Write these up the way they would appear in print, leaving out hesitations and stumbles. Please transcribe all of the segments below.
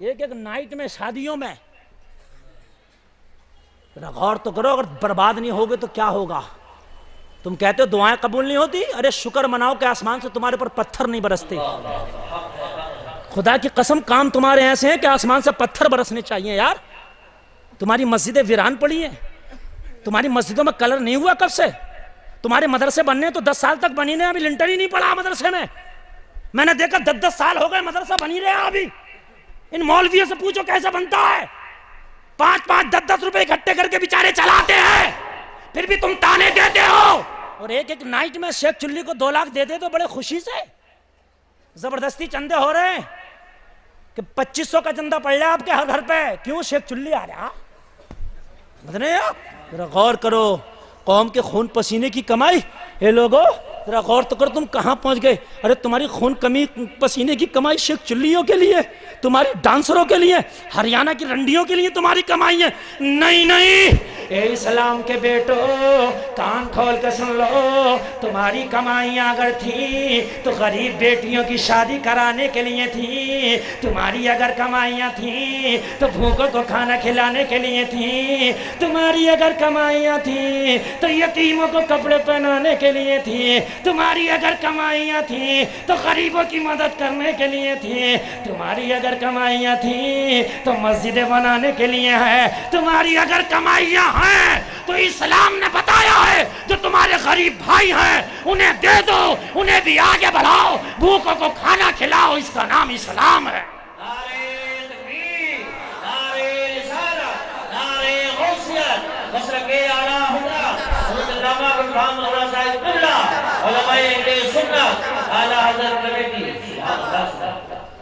ایک ایک نائٹ میں شادیوں میں. ذرا غور تو کرو, اگر برباد نہیں ہوگے تو کیا ہوگا؟ تم کہتے ہو دعائیں قبول نہیں ہوتی, ارے شکر مناؤ کہ آسمان سے تمہارے پر پتھر نہیں برستے. خدا کی قسم کام تمہارے ایسے ہیں کہ آسمان سے پتھر برسنے چاہیے یار. تمہاری مسجدیں ویران پڑی ہیں, تمہاری مسجدوں میں کلر نہیں ہوا کب سے. تمہارے مدرسے بننے تو 10 سال تک بنی رہے, ابھی لنٹر ہی نہیں پڑا مدرسے میں نے دیکھا 10 سال ہو گئے مدرسہ بنی رہے. ابھی ان مولویوں سے پوچھو کیسے بنتا ہے. 5-5 10 روپے اکٹھے کر کے بیچارے چلاتے ہیں, پھر بھی تم تانے دیتے ہو. اور ایک ایک نائٹ میں شیخ چلی کو 2 لاکھ دے دے تو بڑے خوشی سے زبردستی چندے ہو رہے ہیں کہ 2500 کا چندہ پڑ رہا ہے آپ کے ہر گھر پہ. کیوں؟ شیخ چلی آ رہا. بدنے آپ ذرا غور کرو, قوم کے خون پسینے کی کمائی. اے لوگو ذرا غور تو کرو, تم کہاں پہنچ گئے. ارے تمہاری خون پسینے کی کمائی شیخ چلیوں کے لیے, تمہاری ڈانسروں کے لیے, ہریانہ کی رنڈیوں کے لیے تمہاری کمائی ہے. نہیں نہیں, اے اسلام کے بیٹو کان کھول کے سن لو, تمہاری کمائیاں اگر تھیں تو غریب بیٹیوں کی شادی کرانے کے لیے تھیں. تمہاری اگر کمائیاں تھیں تو بھوکوں کو کھانا کھلانے کے لیے تھیں. تمہاری اگر کمائیاں تھیں تو یتیموں کو کپڑے پہنانے کے لیے تھیں. تمہاری اگر کمائیاں تھیں تو غریبوں کی مدد کرنے کے لیے تھیں. تمہاری اگر کمائیاں تھیں تو مسجدیں بنانے کے لیے ہے. تمہاری اگر کمائیاں ہیں تو اسلام نے بتایا ہے جو تمہارے غریب بھائی ہیں انہیں دے دو, انہیں بھی آگے بڑھاؤ, بھوکوں کو کھانا کھلاؤ. اس کا نام اسلام ہے.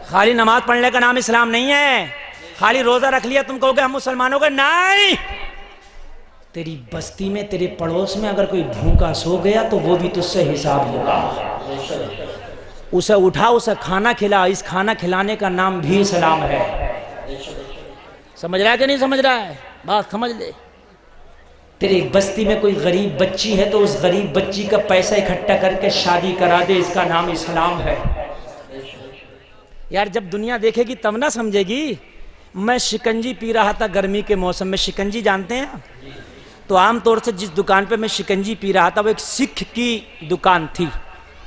خالی نماز پڑھنے کا نام اسلام نہیں ہے. خالی روزہ رکھ لیا تم کہو گے ہم مسلمانوں کے, نہیں. تیری بستی میں, تیرے پڑوس میں اگر کوئی بھوکا سو گیا تو وہ بھی تجھ سے حساب ہوگا. اسے اٹھا, اسے کھانا کھلا. اس کھانا کھلانے کا نام بھی اسلام ہے. سمجھ رہا ہے کہ نہیں سمجھ رہا ہے؟ بات سمجھ لے. تیری بستی میں کوئی غریب بچی ہے تو اس غریب بچی کا پیسہ اکٹھا کر کے شادی کرا دے. اس کا نام اسلام ہے. یار جب دنیا دیکھے گی تب نہ سمجھے گی. میں شکنجی پی رہا تھا گرمی کے موسم میں. شکنجی جانتے ہیں؟ تو عام طور سے جس دکان پہ میں شکنجی پی رہا تھا وہ ایک سکھ کی دکان تھی.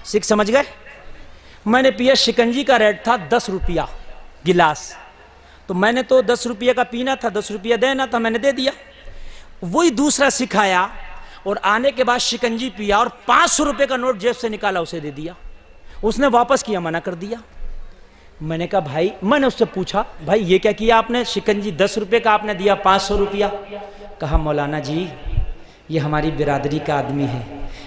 سکھ سمجھ گئے؟ میں نے پیا. شکنجی کا ریٹ تھا 10 روپیہ گلاس. تو میں نے تو 10 روپیہ کا پینا تھا, 10 روپیہ دینا تھا, میں نے دے دیا. وہی دوسرا سکھ آیا اور آنے کے بعد شکنجی پیا اور 500 روپے کا نوٹ جیب سے نکالا, اسے دے دیا. اس نے واپس کیا, منع کر دیا. میں نے کہا بھائی, میں نے اس سے پوچھا بھائی یہ کیا کیا آپ نے؟ شکنجی 10 روپے کا آپ نے دیا, 500 روپیہ. کہا مولانا جی یہ ہماری برادری کا آدمی ہے,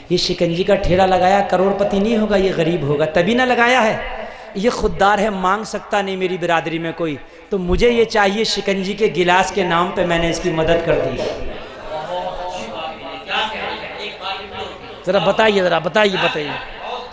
یہ شکنجی کا ٹھیلا لگایا, کروڑ پتی نہیں ہوگا, یہ غریب ہوگا تبھی نہ لگایا ہے. یہ خوددار ہے, مانگ سکتا نہیں میری برادری میں کوئی, تو مجھے یہ چاہیے. شکنجی کے گلاس کے نام پہ میں نے اس کی مدد کر دی. ذرا بتائیے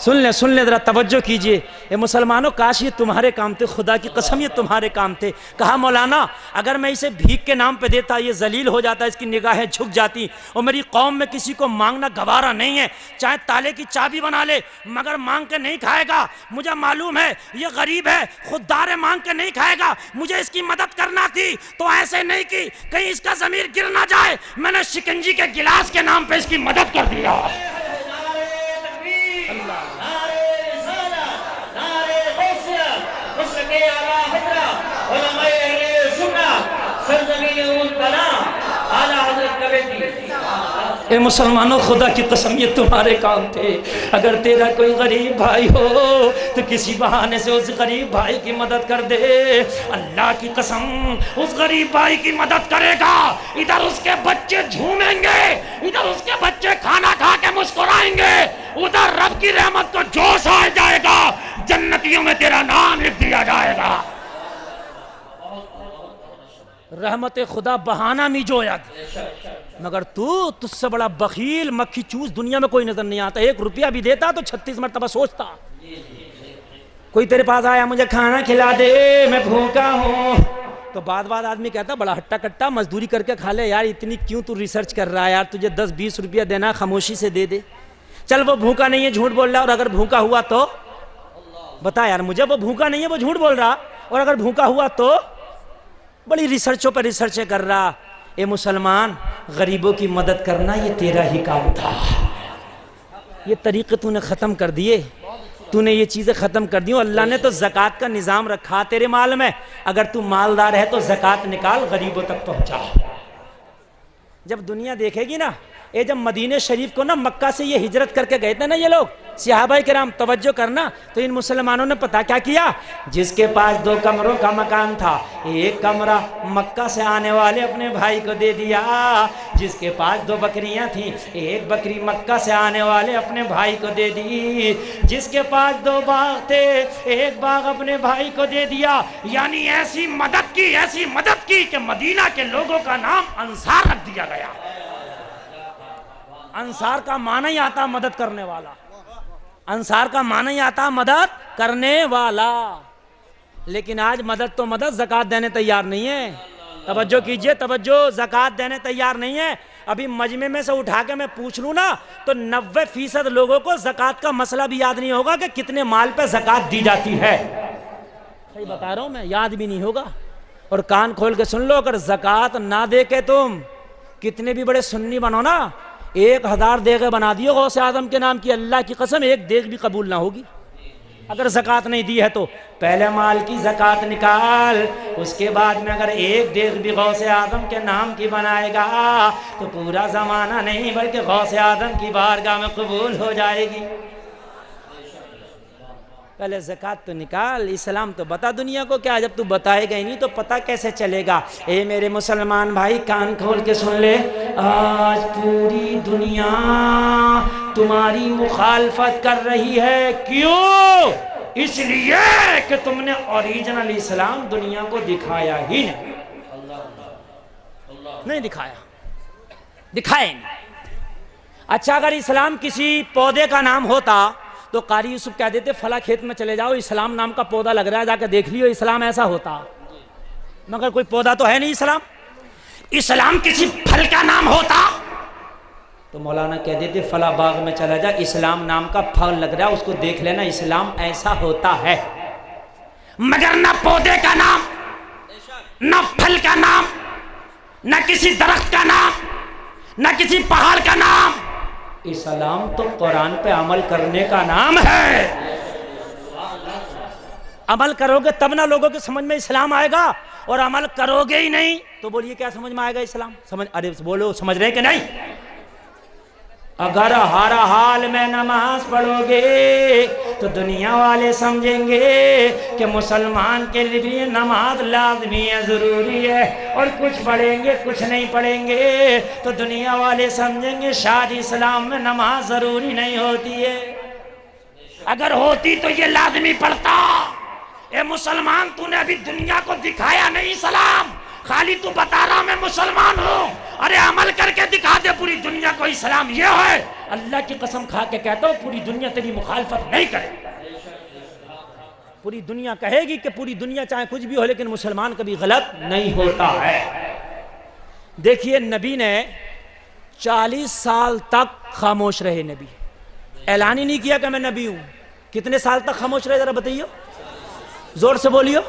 سن لیں ذرا توجہ کیجئے. اے مسلمانوں کاش یہ تمہارے کام تھے, خدا کی قسم یہ تمہارے کام تھے. کہا مولانا اگر میں اسے بھیک کے نام پہ دیتا یہ ذلیل ہو جاتا, اس کی نگاہیں جھک جاتی, اور میری قوم میں کسی کو مانگنا گوارا نہیں ہے. چاہے تالے کی چابی بنا لے مگر مانگ کے نہیں کھائے گا. مجھے معلوم ہے یہ غریب ہے, خوددار ہے, مانگ کے نہیں کھائے گا. مجھے اس کی مدد کرنا تھی تو ایسے نہیں کی کہیں اس کا ضمیر گر نہ جائے. میں نے شکنجی کے گلاس کے نام پہ اس کی مدد کر دیا. اے مسلمانوں خدا کی قسم یہ تمہارے کام تھے. اگر تیرا کوئی غریب بھائی ہو تو کسی بہانے سے اس غریب بھائی کی مدد کر دے. اللہ کی قسم اس غریب بھائی کی مدد کرے گا, ادھر اس کے بچے جھومیں گے, ادھر اس کے بچے کھانا کھا کے مسکرائیں گے, ادھر رب کی رحمت کو جوش آ جائے گا, جنتیوں میں تیرا نام لکھ دیا جائے گا. رحمت خدا بہانہ می جوید, مگر تجھ سے بڑا بخیل مکھی چوس دنیا میں کوئی نظر نہیں آتا. 1 روپیہ بھی دیتا تو 36 مرتبہ سوچتا. کوئی تیرے پاس آیا مجھے کھانا کھلا دے میں بھوکا ہوں, تو بعد آدمی کہتا بڑا ہٹا کٹا مزدوری کر کے کھا لے یار, اتنی کیوں تو ریسرچ کر رہا ہے یار, تجھے 10-20 روپیہ دینا خاموشی سے دے دے. چل وہ بھوکا نہیں ہے, جھوٹ بول رہا, اور اگر بھوکا ہوا تو بتا یار مجھے, وہ بھوکا نہیں ہے وہ جھوٹ بول رہا, اور اگر بھوکا ہوا تو بڑی ریسرچوں پر ریسرچیں کر رہا. اے مسلمان، غریبوں کی مدد کرنا یہ تیرا ہی کام تھا. یہ طریقے تو نے ختم کر دیے، تو نے یہ چیزیں ختم کر دی. اللہ نے تو زکوٰۃ کا نظام رکھا تیرے مال میں. اگر تو مالدار ہے تو زکوٰۃ نکال، غریبوں تک پہنچا. جب دنیا دیکھے گی نا، یہ جب مدینہ شریف کو نا مکہ سے یہ ہجرت کر کے گئے تھے نا یہ لوگ صحابہ کرام، توجہ کرنا، تو ان مسلمانوں نے پتا کیا کیا؟ جس کے پاس 2 کمروں کا مکان تھا، 1 کمرہ مکہ سے آنے والے اپنے بھائی کو دے دیا. جس کے پاس 2 بکریاں تھیں، 1 بکری مکہ سے آنے والے اپنے بھائی کو دے دی. جس کے پاس 2 باغ تھے، 1 باغ اپنے بھائی کو دے دیا. یعنی ایسی مدد کی کہ مدینہ کے لوگوں کا نام انصار رکھ دیا گیا. انصار کا معنی ہی آتا مدد کرنے والا. انصار کا معنی ہی آتا مدد کرنے والا. لیکن آج مدد تو مدد، زکوٰۃ دینے تیار نہیں ہے. توجہ کیجئے، توجہ، زکوٰۃ دینے تیار نہیں ہے. ابھی مجمع میں سے اٹھا کے میں پوچھ لوں نا تو 90% لوگوں کو زکوٰۃ کا مسئلہ بھی یاد نہیں ہوگا کہ کتنے مال پہ زکوٰۃ دی جاتی ہے. صحیح بتا رہا ہوں میں، یاد بھی نہیں ہوگا. اور کان کھول کے سن لو، اگر زکوٰۃ نہ دے کے تم کتنے بھی بڑے سنی بنو نا، 1000 دیگیں بنا دیو غوث اعظم کے نام کی، اللہ کی قسم 1 دیگ بھی قبول نہ ہوگی اگر زکوٰۃ نہیں دی ہے تو. پہلے مال کی زکوٰۃ نکال، اس کے بعد میں اگر 1 دیگ بھی غوث اعظم کے نام کی بنائے گا تو پورا زمانہ نہیں بلکہ غوث اعظم کی بارگاہ میں قبول ہو جائے گی. پہلے زکوٰۃ تو نکال. اسلام تو بتا دنیا کو کیا. جب تو بتائے گا ہی نہیں تو پتہ کیسے چلے گا؟ اے میرے مسلمان بھائی، کان کھول کے سن لے. آج پوری دنیا تمہاری مخالفت کر رہی ہے. کیوں؟ اس لیے کہ تم نے اوریجنل اسلام دنیا کو دکھایا ہی نہیں دکھایا نہیں. اچھا، اگر اسلام کسی پودے کا نام ہوتا تو قاری یوسف کہہ دیتے فلاں کھیت میں چلے جاؤ، اسلام نام کا پودا لگ رہا ہے، جا کے دیکھ لیو، اسلام ایسا ہوتا. مگر کوئی پودا تو ہے نہیں اسلام. اسلام کسی پھل کا نام ہوتا تو مولانا کہہ دیتے فلاں باغ میں چلا جا، اسلام نام کا پھل لگ رہا ہے، اس کو دیکھ لینا، اسلام ایسا ہوتا ہے. مگر نہ پودے کا نام، نہ پھل کا نام، نہ کسی درخت کا نام، نہ کسی پہاڑ کا نام. اسلام تو قرآن پہ عمل کرنے کا نام ہے. عمل کرو گے تب نہ لوگوں کے سمجھ میں اسلام آئے گا، اور عمل کرو گے ہی نہیں تو بولیے کیا سمجھ میں آئے گا اسلام؟ ارے بولو، سمجھ رہے کہ نہیں؟ اگر ہر حال میں نماز پڑھو گے تو دنیا والے سمجھیں گے کہ مسلمان کے لیے نماز لازمی ہے، ضروری ہے، اور کچھ پڑھیں گے کچھ نہیں پڑھیں گے تو دنیا والے سمجھیں گے شاید اسلام میں نماز ضروری نہیں ہوتی ہے. اگر ہوتی تو یہ لازمی پڑھتا. اے مسلمان، تو نے ابھی دنیا کو دکھایا نہیں اسلام، خالی تو بتا رہا میں مسلمان ہوں. ارے عمل کر کے دکھا دے پوری دنیا کو اسلام یہ ہے. اللہ کی قسم کھا کے کہتا ہوں پوری دنیا تیری مخالفت نہیں کرے. پوری دنیا کہے گی کہ پوری دنیا چاہے کچھ بھی ہو لیکن مسلمان کبھی غلط نہیں ہوتا ہے. دیکھیے، نبی نے 40 سال تک خاموش رہے. نبی اعلان ہی نہیں کیا کہ میں نبی ہوں. کتنے سال تک خاموش رہے ذرا بتائیے، زور سے بولیو.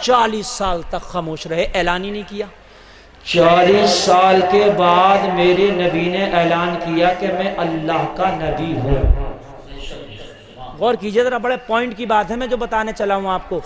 40 سال تک خاموش رہے، اعلان ہی نہیں کیا. 40 سال کے بعد میرے نبی نے اعلان کیا کہ میں اللہ کا نبی ہوں. غور کیجئے ذرا، بڑے پوائنٹ کی بات ہے میں جو بتانے چلا ہوں آپ کو.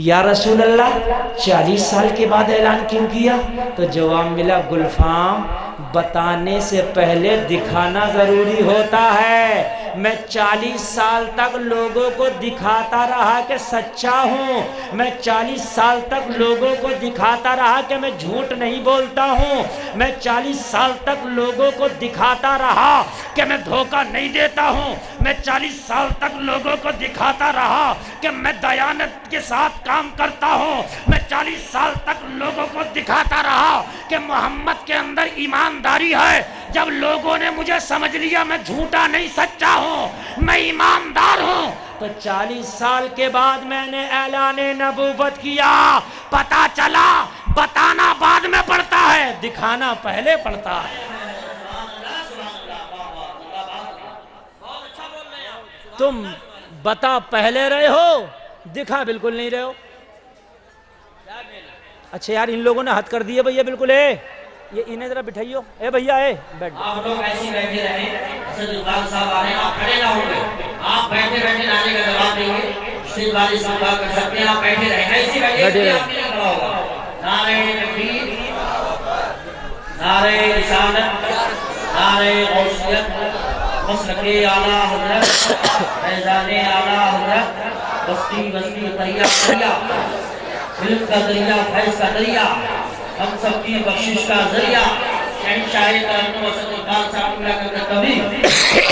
یا رسول اللہ 40 سال کے بعد اعلان کیوں کیا؟ تو جواب ملا، گلفام، بتانے سے پہلے دکھانا ضروری ہوتا ہے. میں 40 سال تک لوگوں کو دکھاتا رہا کہ سچا ہوں. میں 40 سال تک لوگوں کو دکھاتا رہا کہ میں جھوٹ نہیں بولتا ہوں. میں 40 سال تک لوگوں کو دکھاتا رہا کہ میں دھوکہ نہیں دیتا ہوں. میں 40 سال تک لوگوں کو دکھاتا رہا کہ میں دیانت کے ساتھ کام کرتا ہوں. میں 40 سال تک لوگوں کو دکھاتا رہا کہ محمد کے اندر ایمانداری ہے. جب لوگوں نے مجھے سمجھ لیا میں جھوٹا نہیں سچا ہوں، میں ایماندار ہوں، تو 40 سال کے بعد میں نے اعلان نبوت کیا. پتا چلا بتانا بعد میں پڑتا ہے، دکھانا پہلے پڑتا ہے. تم بتا پہلے رہے ہو، دکھا بالکل نہیں رہے ہو. اچھا یار ان لوگوں نے حد کر دی ہے بھیا بالکل ہے. یہ انہیں ذرا بٹھائیو. اے بھیا اے بیٹھ. آپ لوگ ایسی بیٹھے رہیں. حسن اقبال صاحب آ رہے ہیں, آپ کھڑے نہ ہوں گے, آپ بیٹھے بیٹھے نعرے کا جواب دیں گے. حسن اقبال صاحب بات کر سکتے ہیں, آپ بیٹھے رہیں. ایسی بیٹھے آپ نہیں کھڑا ہوگا. نعرہ تکبیر, نعرہ رسالت, نعرہ غوثیت, مسلک اعلیٰ حضرت, فیضان اعلیٰ حضرت, بستی بستی دریا دریا, علم کا دریا, فیض کا دریا, ہم سب کی بخشش کا ذریعہ, شہنشاہ ترنم حسن اقبال صاحب کا کبھی,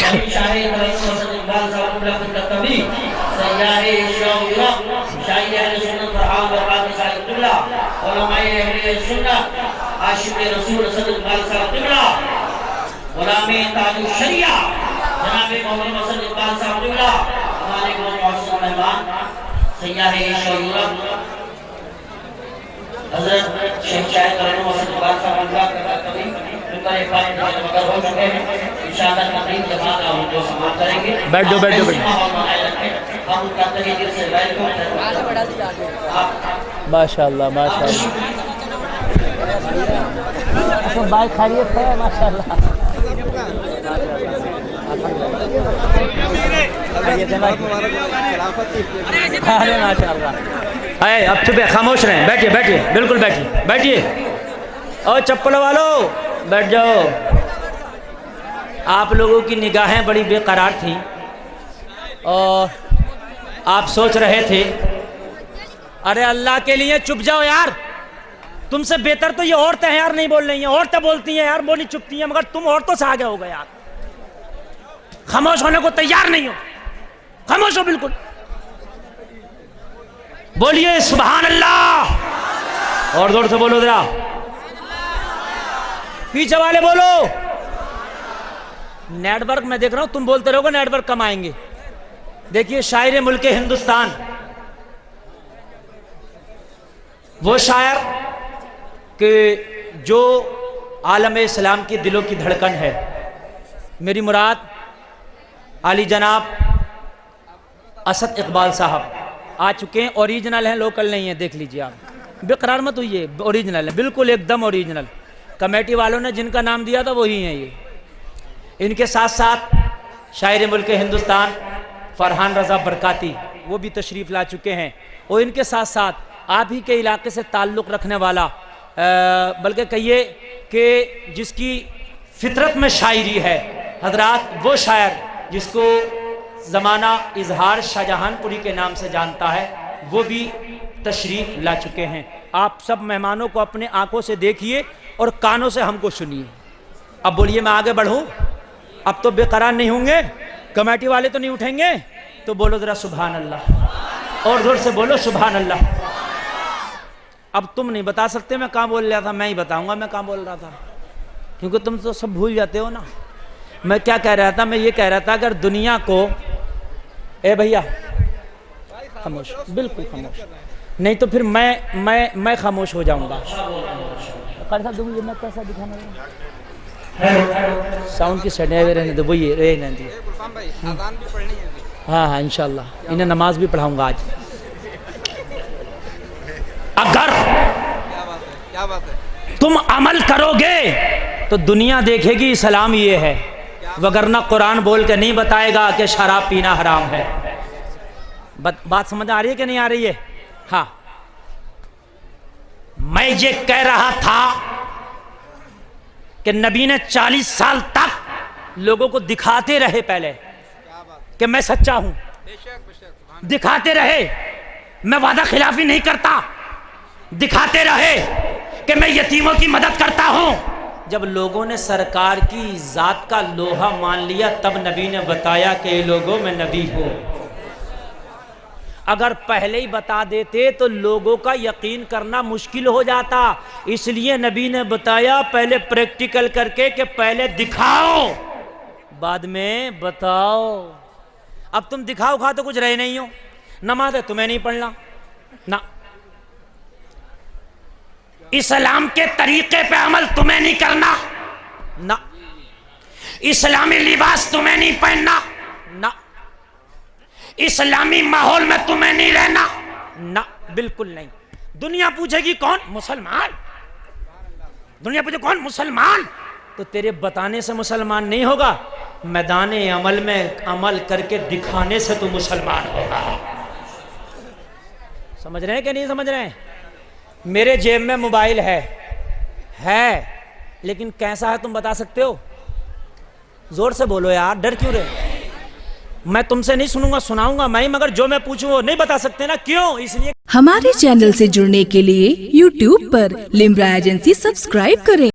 شہنشاہ ترنم حسن اقبال صاحب کا کبھی, سیاح شوق یورپ, شاہی اہل سنت فرحان برقات صاحب قبلہ, علماء اہل سنت, عاشق رسول حسن اقبال صاحب قبلہ, غلام تاج الشریعہ جناب محمد حسن اقبال صاحب قبلہ, ہمارے معزز مہمان سیاح شوق یورپ حضرت شہنشاہ ترنم حسن اقبال صاحب کا کبھی ممبر پاک مگر ہو چکے ہیں. انشاءاللہ تقریب کے بعد ہم کو سماعت کریں گے. بیٹھ جاؤ بیٹھ جاؤ بیٹھ. ہم کا تہہ دل سے بیٹھ کو ماشاءاللہ ماشاءاللہ. سب بھائی خیریت ہے ماشاءاللہ. ارے ماشاءاللہ. اے اب چپ ہے, خاموش رہیں, بیٹھیے بیٹھیے بالکل بیٹھیے بیٹھیے. اور چپل والو بیٹھ جاؤ. آپ لوگوں کی نگاہیں بڑی بے قرار تھیں اور آپ سوچ رہے تھے ارے اللہ کے لیے چپ جاؤ یار, تم سے بہتر تو یہ عورتیں ہیں یار نہیں بول رہی ہیں. عورتیں بولتی ہیں یار, بولی چپتی ہیں, مگر تم عورتوں سے آگے ہو گئے یار. خاموش ہونے کو تیار نہیں ہو, خاموش ہو بالکل. بولیے سبحان اللہ, اور زور سے بولو ذرا, پیچھے والے بولو. نیٹ ورک میں دیکھ رہا ہوں, تم بولتے رہو گے نیٹ ورک کم آئیں گے. دیکھیے شاعر ملک ہندوستان, وہ شاعر کہ جو عالم اسلام کی دلوں کی دھڑکن ہے. میری مراد علی جناب اسد اقبال صاحب آ چکے ہیں, اوریجنل ہیں, لوکل نہیں ہیں. دیکھ لیجئے آپ, بے قرار مت ہوئیے, اوریجنل ہے بالکل ایک دم اوریجنل. کمیٹی والوں نے جن کا نام دیا تھا وہی ہیں یہ. ان کے ساتھ ساتھ شاعر ملک ہندوستان فرحان رضا برکاتی وہ بھی تشریف لا چکے ہیں. اور ان کے ساتھ ساتھ آپ ہی کے علاقے سے تعلق رکھنے والا, بلکہ کہیے کہ جس کی فطرت میں شاعری ہے حضرات, وہ شاعر جس کو زمانہ اظہار شاہجہان پوری کے نام سے جانتا ہے, وہ بھی تشریف لا چکے ہیں. آپ سب مہمانوں کو اپنے آنکھوں سے دیکھیے اور کانوں سے ہم کو سنیے. اب بولیے میں آگے بڑھوں, اب تو بے قرار نہیں ہوں گے, کمیٹی والے تو نہیں اٹھیں گے, تو بولو ذرا سبحان اللہ, اور زور سے بولو سبحان اللہ. اب تم نہیں بتا سکتے میں کہاں بول رہا تھا, میں ہی بتاؤں گا میں کہاں بول رہا تھا, کیونکہ تم تو سب بھول جاتے ہو نا. میں کیا کہہ رہا تھا, میں یہ کہہ رہا تھا اگر دنیا کو, اے بھیا خاموش, بالکل خاموش, نہیں تو پھر میں خاموش ہو جاؤں گا. قاری صاحب دیکھو یہ میں کیسا دکھانا ہے, ساؤنڈ کی سیٹنگ رہنے دو, وہی رہنے دو. ہاں ہاں انشاءاللہ انہیں نماز بھی پڑھاؤں گا آج. اگر تم عمل کرو گے تو دنیا دیکھے گی اسلام یہ ہے, وگرنہ قرآن بول کے نہیں بتائے گا کہ شراب پینا حرام ہے. بات سمجھ آ رہی ہے کہ نہیں آ رہی ہے؟ ہاں, میں یہ کہہ رہا تھا کہ نبی نے 40 سال تک لوگوں کو دکھاتے رہے پہلے کہ میں سچا ہوں, دکھاتے رہے میں وعدہ خلافی نہیں کرتا, دکھاتے رہے کہ میں یتیموں کی مدد کرتا ہوں. جب لوگوں نے سرکار کی ذات کا لوہا مان لیا تب نبی نے بتایا کہ لوگوں میں نبی ہوں. اگر پہلے ہی بتا دیتے تو لوگوں کا یقین کرنا مشکل ہو جاتا, اس لیے نبی نے بتایا پہلے پریکٹیکل کر کے کہ پہلے دکھاؤ بعد میں بتاؤ. اب تم دکھاؤ کھا تو کچھ رہے نہیں ہو, نماز ہے تمہیں نہیں پڑھنا نہ, اسلام کے طریقے پہ عمل تمہیں نہیں کرنا نہ, اسلامی لباس تمہیں نہیں پہننا نہ, اسلامی ماحول میں تمہیں نہیں رہنا نہ, بالکل نہیں. دنیا پوچھے گی کون؟ مسلمان. دنیا پوچھے کون؟ مسلمان. تو تیرے بتانے سے مسلمان نہیں ہوگا, میدان عمل میں عمل کر کے دکھانے سے تو مسلمان ہوگا. سمجھ رہے ہیں کہ نہیں سمجھ رہے ہیں؟ میرے جیب میں موبائل ہے لیکن کیسا ہے تم بتا سکتے ہو؟ زور سے بولو یار, ڈر کیوں رہے؟ میں تم سے نہیں سنوں گا, سناؤں گا میں, مگر جو میں پوچھوں وہ نہیں بتا سکتے نا. کیوں؟ اس لیے ہمارے چینل سے جڑنے کے لیے YouTube پر لمرا ایجنسی سبسکرائب کریں.